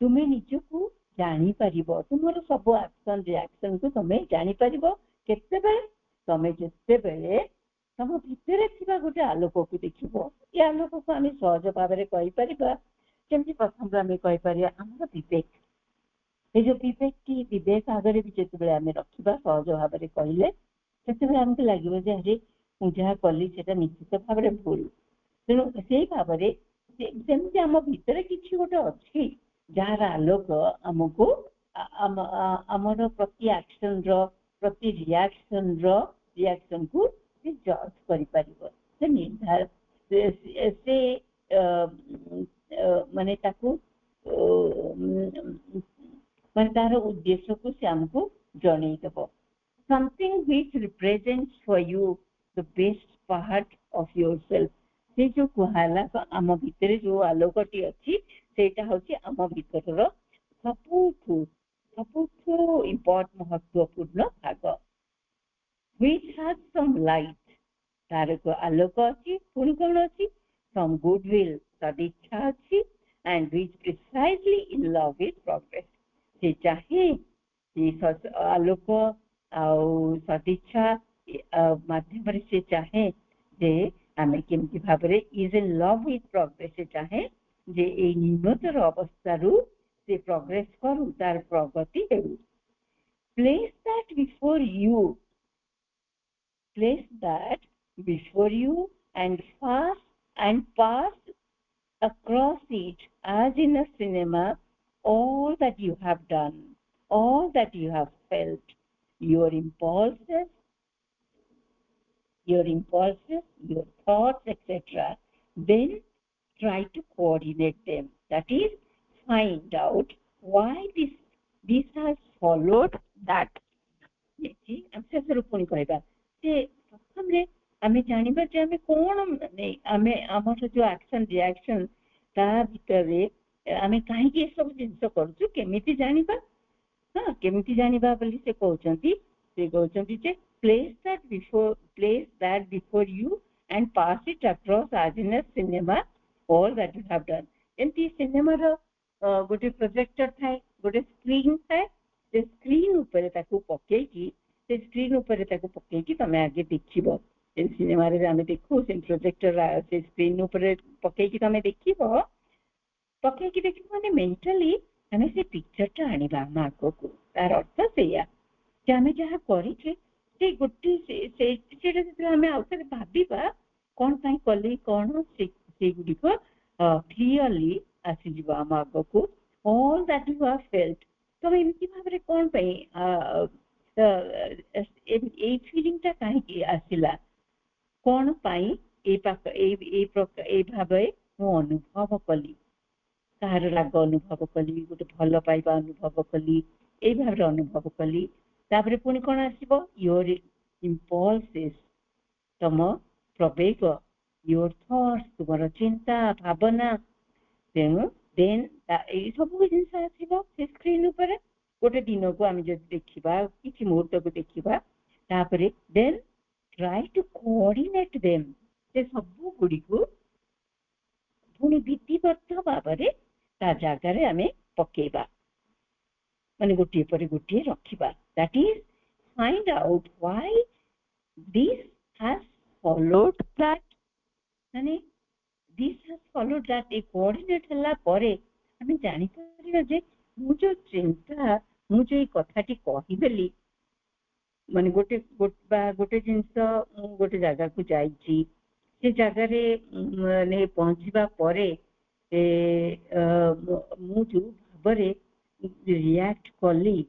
तुमे निजको जानी पारिबो, तुमर सब एक्शन रिएक्शन को तुमे जानी पारिबो। केतेबेले तमे जेतेबेले तम भितर थिबा गोटे आलोक को देखिबो। ये आलोक को आम सहज भाव में कहि परिबा, जेमति प्रथम आम कहि परिबा हमर विवेक। ये जो विवेक की विवेक आगे भी जिते आम रखा सहज भाव में कहले से आमको लगे अरे मुझे जहाँ कली से निश्चित भाव में भूल। तेणु से भाव में सेमती आम भितर किसी गोटे अच्छी जार आलोक आमको आमर प्रति एक्शन प्रति रिएक्शन को जज कर निर्धार से माने माने तार उद्देश्य को से आमको जनईदेव। Something which represents for you the best part of yourself, से जो कहला आम भितर जो आलोकटी अच्छी सेटा होची आम भितर सबुठू महत्वपूर्ण भाग। व्हिच हैज सम लाइट, तार को आलोक अच्छी, पुणी कौन अच्छी, सम गुडविल, सदिच्छा अच्छी, and which precisely in love with progress, से चाहे आलोक सदिच्छा माध्यम से चाहे जे आम केमती भाव में is in love with progress, से चाहे जे ए न्यूनतर अवस्था से प्रोग्रेस करू, तार प्रगति हेउ। Place that before you and pass across it as in a cinema all that you have done, all that you have felt, your impulses, your thoughts, etc. Then try to coordinate them, that is find out why this has followed that. हम से पुणी कहबा जे प्रथम रे आमे जानिबा जे आमे कोन आमे हमर जो एक्शन रिएक्शन ता भीतर आमे काहे के सब जिंस करछु केमिति जानिबा। हां केमिति जानिबा बोली से कहउचंती जे place that before you and pass it across as in a cinema all that you have done। एमती सिनेमा रो गोटे प्रोजेक्टर थाए गोटे स्क्रीन थाए से स्क्रीन ऊपर ताकू पकेकी से स्क्रीन ऊपर ताकू पकेकी तमे आगे देखिबो सिनेमा रे आमे देखू से प्रोजेक्टर से स्क्रीन ऊपर पकेकी तमे देखिबो पकेकी देखिबो माने मेंटली आमे से पिक्चर टा आनिबा हम आगो को तार अर्थ सेया जे आमे जहा करिछे से गोटी से सेटा जे आमे आउथरे भाबिबा कोन पई कली कोन से गुडी को क्लियरली आसी जीवा हम आगो को all that you have felt तो एमती भाबरे कोन पई ए फीलिंग टा काहे की आसिला कोन पई ए पाक ए भाबे मो अनुभव कली तार राग अनुभव कली गोटे भल पाइबा अनुभव कली ए भाबरे अनुभव कली तापरे पुनी कोन आसीबो योर इम्पल्सेस तम प्रवेग योर थॉट्स तुमर चिंता भावना तेणु देन ए सब जिनस आसीबो से स्क्रीन ऊपर गोटे दिन को आम जब देखा किसी मुहूर्त को देखा तापरे then try to coordinate them से सब गुडी को पुनी विधिबद्ध भाव में ता जगार आम पकेबा माने गोटे पर गोटे रखिबा that is find out why this has followed that माने दिस हैज फॉलोड दैट ए कोऑर्डिनेट हला परे आम जानि परिबा जे मु जो चिंता मु जो कथाटी कहिदेली माने गोटे जिनस गोटे जगह को जाइछि से जगह रे माने पहुंचबा परे मु जो भाबरे रिएक्ट कली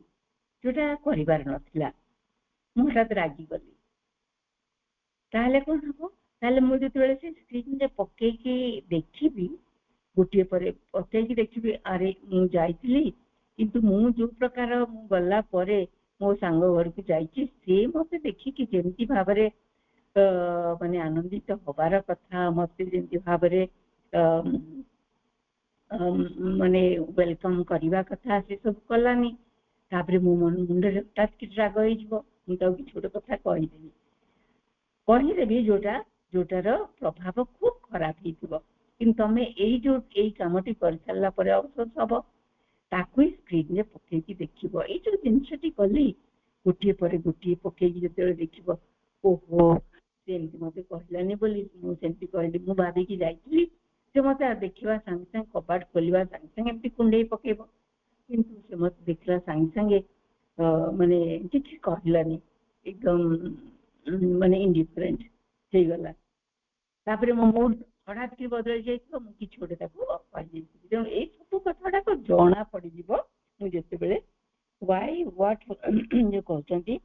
जोटा करिवार नथिला मु हठात रागी गली ताले कोन हबो ताले मु जेतेबेले से स्क्रीन रे पकेकी देखिबी गोटे पर पकेकी देखिबी अरे मु जाइतिली किंतु मु जो प्रकार मु गल्ला परे मो सांग घर को जाइछि से मते देखि कि जेंति भाबरे माने आनंदित होबार कथा मते जेंति भाबरे माने वेलकम करिवा कथा से सब कलानी तापरे मो मन मुंडे हठात कि राग होई जिवो मु तो कि छोट कथा कहि देबी जोटार प्रभाव खूब खराब हिथिबो किंतु तमे एई जो एई कामटी कर सल्ला परे अवसर हबो ताकू स्क्रीन रे पकेकी देखिबो एई जो जिनसटी कली गोटे पर गोटे पकेकी जते देखिबो ओहो सेमती मते कहलानी बोली मु सेमती कहली मु भाबी कि जाइतली से मते देखिबा संग संग कपाट खोलिबा संग संग एमती कुंडे पकेबो किंतु से मते देखला संग संगे माने किछि कहलानी एकदम माने इंडिफरेंट हे गला तापरे मो मूड हठात कि बदल जाइतो मु किछि गोटे ताको कहि देउ ए सब कथाटा को जणा पड़ी जिवो मु जते बेले why what you कहते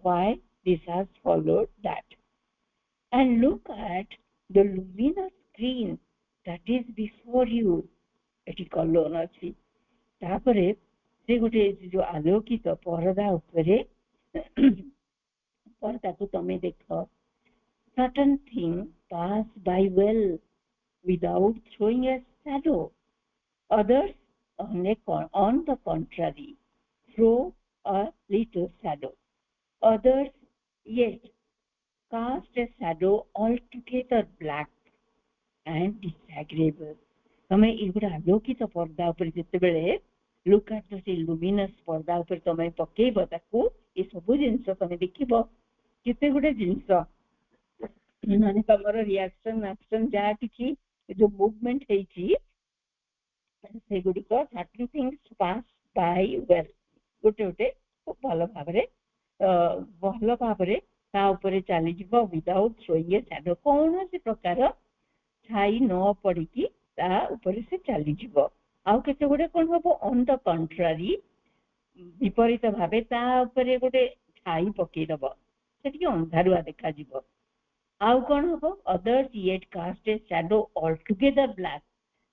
why this has followed that and look at the luminous screen that is before you eighty clone अछि तापरे से गोटे जो आलोकित परदा उपरे परदा को तमे देखो certain things pass by well without throwing a shadow others on the contrary throw a little shadow others yet cast a shadow altogether black and disagreeable तमे एगुडा आलोकित पर्दा उपर जते बेले लुक एट द लुमिनस पर्दा उपर तमे पकेइबो ताकू ए सब जिंस तमे देखिबो केते गुडे जिंस माने तमरो रिएक्शन एक्शन जा किछि जो मूवमेंट हेछि से गुडी को certain things pass by well गोटे गोटे खूब भल भाबरे ता ऊपर चली जीवो विदाउट शोइंग ए शैडो कौन से प्रकार छाई न पड़ी की ता ऊपर से चली जीवो आउ केते गोटे कोन हबो ऑन द कंट्रारी विपरीत भाबे ता ऊपर गोटे छाई पके दबो सेठी अंधारुआ देखा जीवो आउ कोन हबो others yet cast a shadow all together black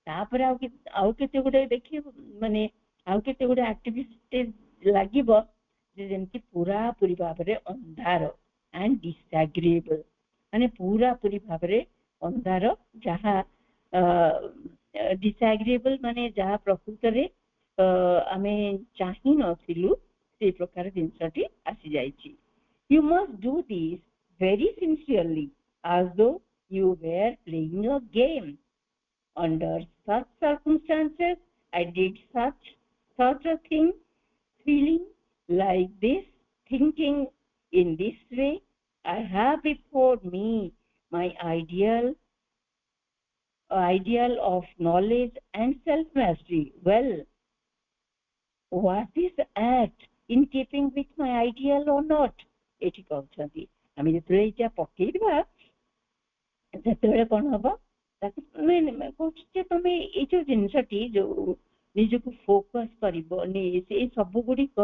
तापर आउ केते गोटे देखि माने आउ केते गोटे एक्टिविटी लागिबो जे जेंति पूरा पूरी भाबरे अंधार एंड डिसएग्रीएबल माने पूरा पूरी भाबरे अंधार जहा डिसएग्रीएबल माने जहा प्रकृत रे आमे चाहि नथिलु से प्रकार जिंसटी आसी जाईची you must do this very sincerely as though you were playing a game under such circumstances I did such a thing, feeling like this, thinking in this way. I have before me my ideal of knowledge and self mastery. Well, what is act in keeping with my ideal or not? ଏଠି କହୁଛନ୍ତି ଆମେ ଯେତେବେଳେ ଏଇଟା ପକେଇବା ସେତେବେଳେ କଣ ହବ, ତାକୁ କହୁଛି ଯେ ତମେ ଏଇ ଯୋଉ ଜିନିଷଟି ଯୋଉ ନିଜକୁ ଫୋକସ୍ କରିବ, ସେଇ ସବୁ ଗୁଡିକ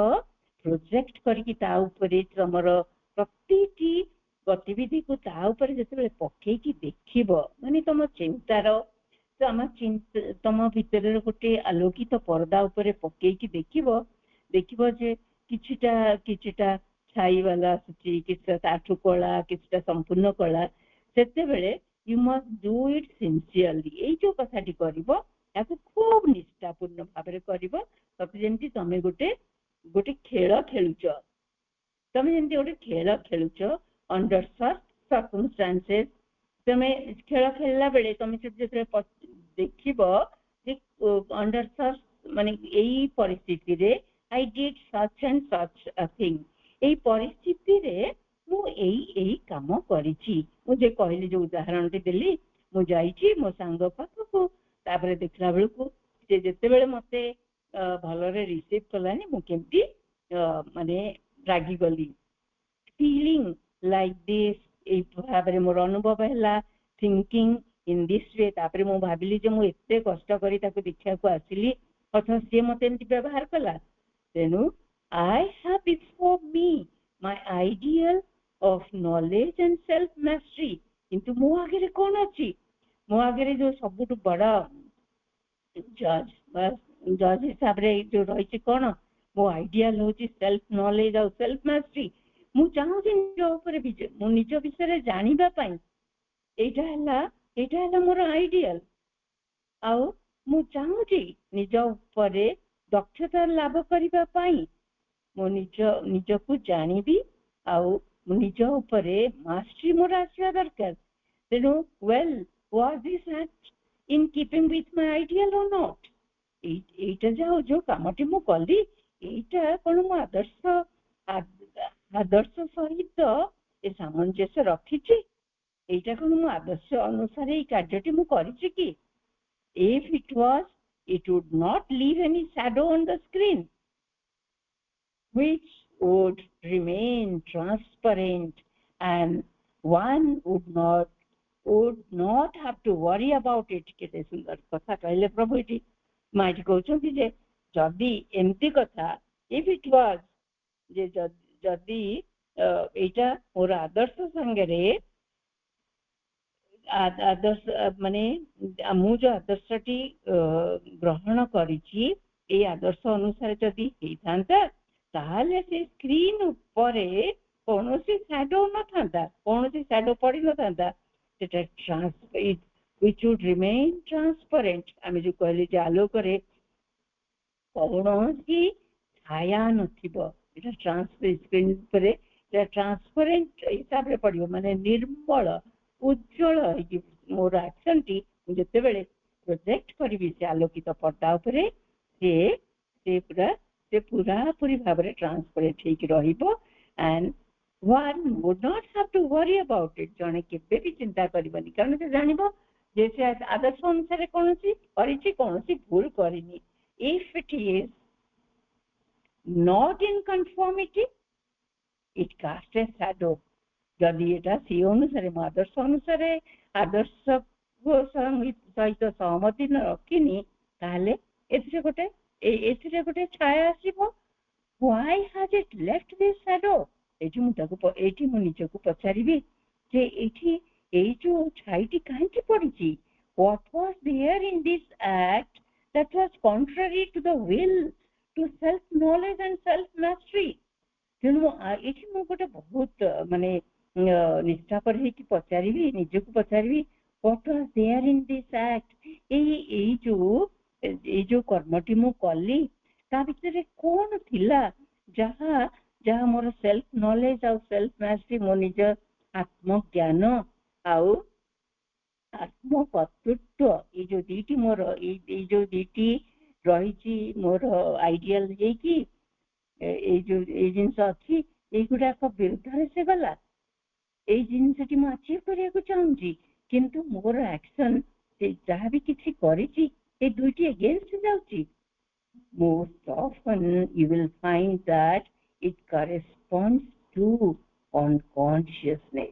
ପ୍ରୋଜେକ୍ଟ କରିକି ତା ଉପରେ ତମର ପ୍ରତିଟି ଗତିବିଧିକୁ ତା ଉପରେ ଯେତେବେଳେ ପକେଇକି ଦେଖିବ, ମାନେ ତମ ଚିନ୍ତାର ତମ ଭିତରେ ଗୋଟେ ଆଲୋକିତ ପରଦା ଉପରେ ପକେଇକି ଦେଖିବ ଯେ କିଛିଟା ଛାଇ ବାଲା ଆସୁଛି, କିଛିଟା ତାଠୁ କଳା, କିଛିଟା ସମ୍ପୂର୍ଣ୍ଣ କଳା। ସେତେବେଳେ you must do it sincerely. ଏଇ ଯୋଉ କଥାଟି କରିବ ତାକୁ ଖୁବ୍ ନିଷ୍ଠାପୂର୍ଣ୍ଣ ଭାବରେ କରିବ। ତମେ ଯେମିତି ତମେ ଗୋଟେ ଖେଳ ଖେଳୁଛ, under such circumstances, ତମେ ଖେଳ ଖେଳିଲା ବେଳେ ତମେ ଯେତେବେଳେ ଦେଖିବ ଯେ under such ମାନେ ଏଇ ପରିସ୍ଥିତିରେ I did such and such a thing, ଏଇ ପରିସ୍ଥିତିରେ ମୁଁ ଏଇ କାମ କରିଛି। ମୁଁ ଯେ କହିଲି ଯୋଉ ଉଦାହରଣଟି ଦେଲି, ମୁଁ ଯାଇଛି ମୋ ସାଙ୍ଗ ପାଖକୁ, ତାପରେ ଦେଖିଲା ବେଳକୁ ସେ ଯେତେବେଳେ ମତେ ଭଲରେ ରିସିଭ୍ କଲାନି, ମୁଁ କେମିତି ମାନେ ରାଗିଗଲି। feeling like this, ଏଇ ଭାବରେ ମୋର ଅନୁଭବ ହେଲା। thinking in this way, ତାପରେ ମୁଁ ଭାବିଲି ଯେ ମୁଁ ଏତେ କଷ୍ଟ କରି ତାକୁ ଦେଖିବାକୁ ଆସିଲି, ଅଥଚ ସିଏ ମତେ ଏମିତି ବ୍ୟବହାର କଲା। ତେଣୁ I have before me my ideal of knowledge and self mastery, କିନ୍ତୁ ମୋ ଆଗରେ କଣ ଅଛି? ମୋ ଆଗରେ ଯୋଉ ସବୁଠୁ ବଡ ଜଜ୍ ହିସାବରେ ଯୋଉ ରହିଛି କଣ? ମୋ ଆଇଡିଆଲ ହଉଛି ସେଲ୍ଫ ନଲେଜ ଆଉ ସେଲ୍ଫ ମାଷ୍ଟରି। ମୁଁ ଚାହୁଁଛି ନିଜ ଉପରେ ମୁଁ ନିଜ ବିଷୟରେ ଜାଣିବା ପାଇଁ, ଏଇଟା ହେଲା ମୋର ଆଇଡିଆଲ। ଆଉ ମୁଁ ଚାହୁଁଛି ନିଜ ଉପରେ ଦକ୍ଷତା ଲାଭ କରିବା ପାଇଁ ମୁଁ ନିଜକୁ ଜାଣିବି, ଆଉ ନିଜ ଉପରେ ମାଷ୍ଟରି ମୋର ଆସିବା ଦରକାର। ତେଣୁ well, was this act in keeping with my ideal or not? এইটা ଯୋଉ କାମଟି ମୁଁ କଲି, ଏଇଟା କଣ ମୋ ଆଦର୍ଶ ସହିତ ଏ ସାମଞ୍ଜସ୍ୟ ରଖିଛି? এইটা କଣ ମୋ ଆଦର୍ଶ ଅନୁସାରେ ଏଇ କାର୍ଯ୍ୟଟି ମୁଁ କରିଛି କି? If it was, it would not leave any shadow on the screen, which would remain transparent, and one would not have to worry about it. କେତେ ସୁନ୍ଦର କଥା କହିଲେ ପ୍ରଭୁ ଏଠି। ମାଇଟି କହୁଛନ୍ତି ଯେ ଯଦି ଏମିତି କଥା, if it was, ଯେ ଯଦି ଏଇଟା ମୋର ଆଦର୍ଶ ସାଙ୍ଗରେ ଆଦର୍ଶ ମାନେ ମୁଁ ଯୋଉ ଆଦର୍ଶଟି ଗ୍ରହଣ କରିଛି, ଏଇ ଆଦର୍ଶ ଅନୁସାରେ ଯଦି ହେଇଥାନ୍ତା, ତାହେଲେ ସେ ସ୍କ୍ରିନ୍ ଉପରେ କୌଣସି ସାଡୋ ନଥାନ୍ତା, କୌଣସି ସାଡୋ ପଡିନଥାନ୍ତା। ସେଟା which would remain transparent, ଆମେ ଯୋଉ କହିଲେ ଯେ ଆଲୋକରେ କୌଣସି ଛାୟା ନଥିବ, ଏଟା ସ୍କ୍ରିନ୍ ଉପରେ ଟ୍ରାନ୍ସପରେଣ୍ଟ ହିସାବରେ ପଡିବ, ମାନେ ନିର୍ମଳ ଉଜ୍ଜଳ ହେଇକି ମୋର ଆକ୍ସନଟି ମୁଁ ଯେତେବେଳେ ପ୍ରୋଜେକ୍ଟ କରିବି ସେ ଆଲୋକିତ ପର୍ଦ୍ଦା ଉପରେ, ସେ ପୁରାପୁରି ଭାବରେ ଟ୍ରାନ୍ସପରେଣ୍ଟ ହେଇକି ରହିବ। and one would not have to worry about it, ଜଣେ କେବେ ବି ଚିନ୍ତା କରିବନି, କାରଣ ସେ ଜାଣିବ ଯେ ସେ ଆଦର୍ଶ ଅନୁସାରେ କୌଣସି କରିଛି, କୌଣସି ଭୁଲ କରିନି। if it is not in conformity, it casts a shadow. ଯଦି ଏଟା ସେ ଅନୁସାରେ ମୋ ଆଦର୍ଶ ଅନୁସାରେ ଆଦର୍ଶ ସହିତ ସହମତି ରଖିନି, ତାହେଲେ ଏଥିରେ ଗୋଟେ ଛାୟା ଆସିବ। why has it left this shadow? ଏଇଠି ମୁଁ ନିଜକୁ ପଚାରିବି ଯେ ଏଇ ଯୋଉ ଛାଇଟି କାହିଁକି ପଡିଛି? what was there in this act that was contrary to the will to self knowledge and self mastery? ତେଣୁ ଏଠି ମୁଁ ଗୋଟେ ବହୁତ ମାନେ ନିଷ୍ଠାପର ହେଇକି ପଚାରିବି, ନିଜକୁ ପଚାରିବି, what was there in this act? ଏଇ ଯୋଉ କର୍ମଟି ମୁଁ କଲି, ତା ଭିତରେ କଣ ଥିଲା ଯାହା ମୋର ସେଲ୍ଫ ନଲେଜ ଆଉ ସେଲ୍ଫ ମାଷ୍ଟରି, ମୋ ନିଜ ଆତ୍ମଜ୍ଞାନ ଆଉ ଆତ୍ମକର୍ତ୍ତୃତ୍ୱ, ଏଇ ଯୋଉ ଦୁଇଟି रही मोर आइडियल है कि जो जिनस अच्छी गुड़ाक विरुद्ध से गला जिनस मु अचीव करने चाहूँगी किंतु मोर एक्शन से जहाँ भी किसी करी दुईटी अगेंस्ट जाऊँगी most often you will find that it corresponds to unconsciousness.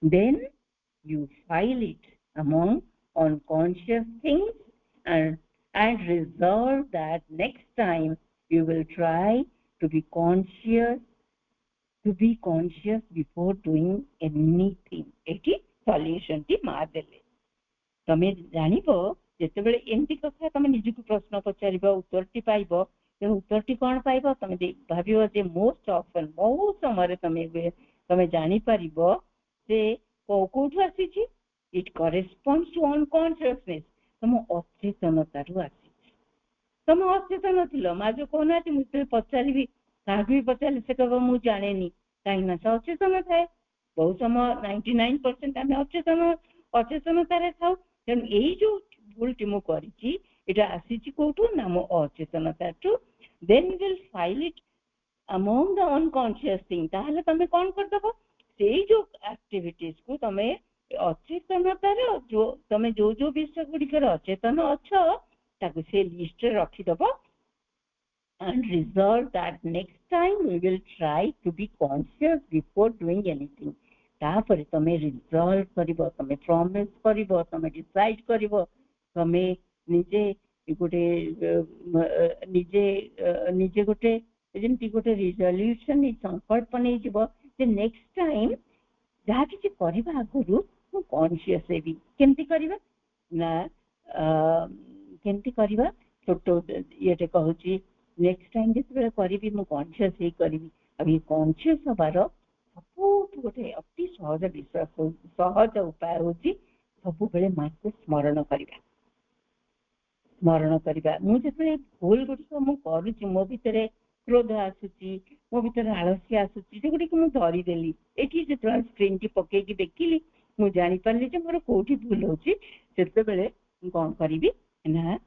Then you file it among unconscious things and resolve that next time you will try to be conscious before doing anything. Eighty solution T मार देले तमे जानिबो जेतेबेले एंती कथा तमे निजकु प्रश्न पचारिबो उत्तरटी पाइबो तेणु उत्तरटी कौन पाइबो तमे भाबिबो जे most often बहुत समय तमे जानी पारिबो जे कोठु आसीची इट करेस्पोंड्स टू अनकॉन्शियसनेस तम अचेतनतारु आसीची तम अचेतन थिलो माजो कोना कि मुझे पचारिबी काहे भी पचारि से कहबो मु जानेनी काहे ना अचेतन थाए बहुत समय 99% आमे अचेतनतारे थाउ तेणु एई जो भूलटी मु करिची एटा आसीची कोठु ना मो अचेतनताटु then you will file it among the unconscious thing ताहले तमे कोन कर दबो सेई जो एक्टिविटीज को तमे अचेतनतारे जो तमे जो जो विषय गुड़िकर अचेतन अच्छ ताकु से लिस्ट रे रखी दबो and resolve that next time we will try to be conscious before doing anything. तापर तमे रिजॉल्व करिवो तमे प्रॉमिस करिवो तमे डिसाइड करिवो तमे निजे गोटे निजे गोटे जेमती गोटे रिजोल्यूशन संकल्प नहीं जीवो जे नेक्स्ट टाइम जहाँ किसी करबा आगुरु मु कॉन्शियस हेबी केमती करबा ना केमती करबा छोटो येटे कहूची नेक्स्ट टाइम जिते करी मु कॉन्शियस ही करी अब ये कॉन्शियस हबार सब गोटे अति सहज विश्वास सहज उपाय हूँ सब बेले माँ को स्मरण करवा मुझे भूल गुड़िक मु करुच्ची मो भितर क्रोध आसूची मो भितर आलस्य आसूची से गुड़िक मुझे धरीदेली ये जो स्क्रीन टी पकईकी देखिली मु जानी पारली जे मोर कोठी भूल होची सेते बेले कौन करी ना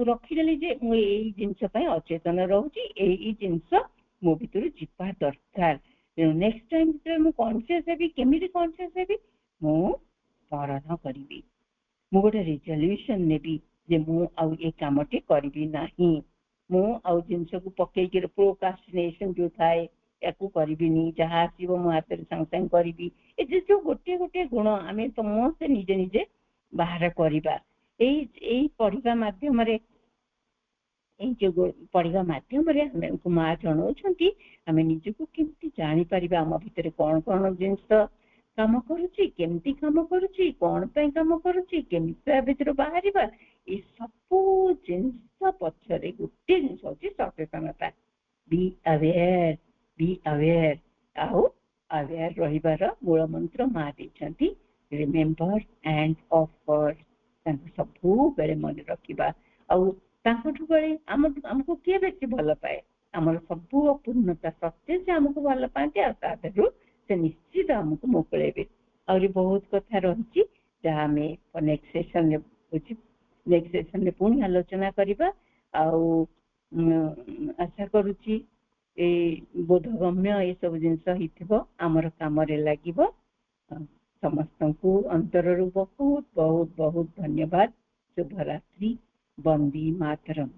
रखीदेली जे मु जिनस अचेतन रोची जिनस मो भीतर जीवा दरकार तेणु नेक्स्ट टाइम जो कॉन्शियस हेबी केमिति कॉन्शियस हेबी मु स्मरण करी मु गोटे रिजोल्यूशन नेबी जे मु आउ ए कामटी करी नाही मु आउ जिनस को पकईकी प्रोक्रास्टिनेशन जो थाए याकू करिबिनी जहाँ आसीबो मो हाथ रे संग संग करिबी ए जो गोटे गोटे गुण आमे समस्त निजे निजे बाहर करिबा एई पढ़िबा माध्यम रे पढ़िबा माध्यम रे हमको माँ जनाउछंती आमे निजको केमती जानि परिबा हम भितर कोन कोन जिंस काम करूची केमती काम करूची कोन पे काम करूची केमती भितर बाहरिबा ए सब जिंस पछरे गुटे जिंस होची सचेतनता बी अवेयर आउ अवेयर रहिबार मूल मंत्र माँ देछंती रिमेंबर एंड ऑफर सबू बेले मन रखा आमको किए बेसी भल पाए आम सबू अपूर्णता सत्य से आमको भल पाते से निश्चित आमको मोकड़े आहरी बहुत कथा रही जहाँ नेक्स्ट सेशन पुणी आलोचना करवा आशा करुच्ची बोधगम्य ये सब जिनस आमर काम लगे समस्त को अंतर बहुत बहुत बहुत धन्यवाद शुभरात्रि वंदे मातरम।